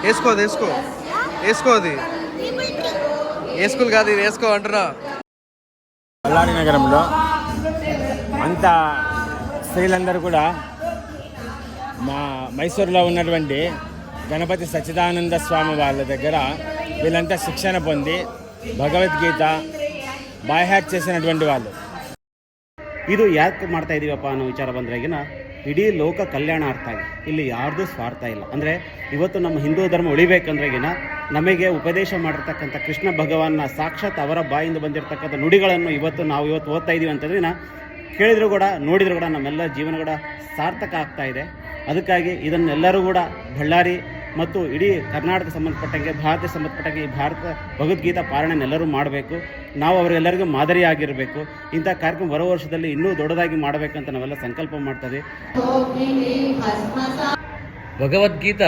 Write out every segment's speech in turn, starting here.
వేసుకో వేసుకో వేసుకో, అది వేసుకోలు కాదు, ఇది వేసుకో అంటున్నా. బళ్ళారి నగరంలో అంతా స్త్రీలందరూ కూడా మా మైసూరులో ఉన్నటువంటి గణపతి సచ్చిదానంద స్వామి వాళ్ళ దగ్గర వీళ్ళంతా శిక్షణ పొంది ಭಗವದ್ಗೀತ ಬೈ ಹ್ಯಾಕ್ చేసినటువంటి వాళ్ళు. ಇದು ಯಾಕೆ ಮಾಡ್ತಾ ಇದೀವಪ್ಪ ಅನ್ನೋ ವಿಚಾರ ಬಂದ್ರೆಗಿನ ಇಡೀ ಲೋಕ ಕಲ್ಯಾಣಾರ್ಥಾಗಿ ಇಲ್ಲಿ ಯಾರ್ದು ಸ್ವಾರ್ಥ ಇಲ್ಲ. ಅಂದರೆ ಇವತ್ತು ನಮ್ಮ ಹಿಂದೂ ಧರ್ಮ ಉಳಿಬೇಕಂದ್ರೆಗಿನ ನಮಗೆ ಉಪದೇಶ ಮಾಡಿರ್ತಕ್ಕಂಥ ಕೃಷ್ಣ ಭಗವಾನ್ನ ಸಾಕ್ಷಾತ್ ಅವರ ಬಾಯಿಂದ ಬಂದಿರತಕ್ಕಂಥ ನುಡಿಗಳನ್ನು ನಾವು ಇವತ್ತು ಓದ್ತಾ ಇದ್ದೀವಿ ಅಂತಂದ್ರೆ ಕೇಳಿದ್ರು ಕೂಡ ನೋಡಿದ್ರು ಕೂಡ ನಮ್ಮೆಲ್ಲ ಜೀವನ ಕೂಡ ಸಾರ್ಥಕ ಆಗ್ತಾ ಇದೆ. ಅದಕ್ಕಾಗಿ ಇದನ್ನೆಲ್ಲರೂ ಕೂಡ ಬಳ್ಳಾರಿ ಮತ್ತು ಇಡೀ ಕರ್ನಾಟಕ ಸಂಬಂಧಪಟ್ಟಂಗೆ ಭಾರತಕ್ಕೆ ಸಂಬಂಧಪಟ್ಟಂಗೆ ಈ ಭಾರತ ಭಗವದ್ಗೀತಾ ಪಾರಣೆನೆಲ್ಲರೂ ಮಾಡಬೇಕು. ನಾವು ಅವರೆಲ್ಲರಿಗೂ ಮಾದರಿಯಾಗಿರಬೇಕು. ಇಂಥ ಕಾರ್ಯಕ್ರಮ ಬರೋ ವರ್ಷದಲ್ಲಿ ಇನ್ನೂ ದೊಡ್ಡದಾಗಿ ಮಾಡಬೇಕಂತ ನಾವೆಲ್ಲ ಸಂಕಲ್ಪ ಮಾಡ್ತದೆ. భగవద్గీత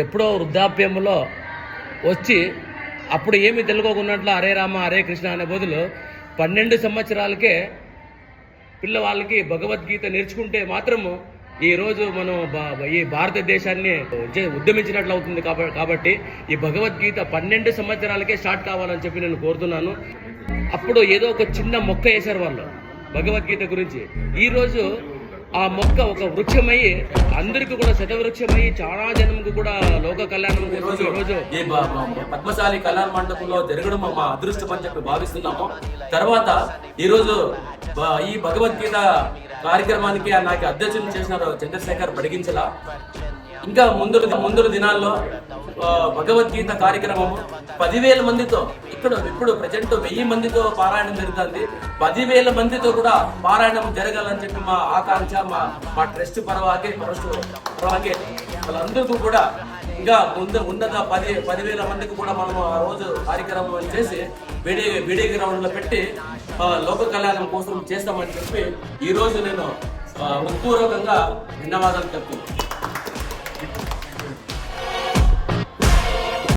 ఎప్పుడో వృద్ధాప్యంలో వచ్చి అప్పుడు ఏమి తెలుసుకోకున్నట్లు హరే రామ హరే కృష్ణ అనే బదులు 12 సంవత్సరాలకే పిల్లవాళ్ళకి భగవద్గీత నేర్చుకుంటే మాత్రము ఈరోజు మనం ఈ భారతదేశాన్ని ఉద్యమించినట్లు అవుతుంది. కాబట్టి ఈ భగవద్గీత 12 సంవత్సరాలకే స్టార్ట్ కావాలని చెప్పి నేను కోరుతున్నాను. అప్పుడు ఏదో ఒక చిన్న మొక్క వేశారు వాళ్ళు భగవద్గీత గురించి. ఈరోజు ఆ మొక్క ఒక వృక్షమయ్యి అందరికీ కూడా శతవృక్షమయ్యి చాలా జనంకు కూడా లోక కళ్యాణం ఈరోజు ఈ పద్మశాలి కళ్యాణ మండపంలో జరగడం మా అదృష్టం అని చెప్పి భావిస్తున్నాము. తర్వాత ఈరోజు ఈ భగవద్గీత కార్యక్రమానికి నాకు అధ్యక్షులు చేసినారు చంద్రశేఖర్ బడిగించలా. ఇంకా ముందు దినాల్లో భగవద్గీత కార్యక్రమము 10,000 మందితో ఇప్పుడు ప్రజెంట్ 1000 మందితో పారాయణం జరుగుతుంది. 10,000 మందితో కూడా పారాయణం జరగాలని చెప్పి మా ఆకాంక్ష, మా ట్రస్ట్ పరవాగే వాళ్ళందరికీ కూడా ఇంకా ఉన్నత 10,000 మందికి కూడా మనం ఆ రోజు కార్యక్రమం చేసి బీడీ గ్రౌండ్ లో పెట్టి లోక కళ్యాణం కోసం చేస్తామని చెప్పి ఈ రోజు నేను హృత్పూర్వకంగా ధన్యవాదాలు చెప్తున్నాను.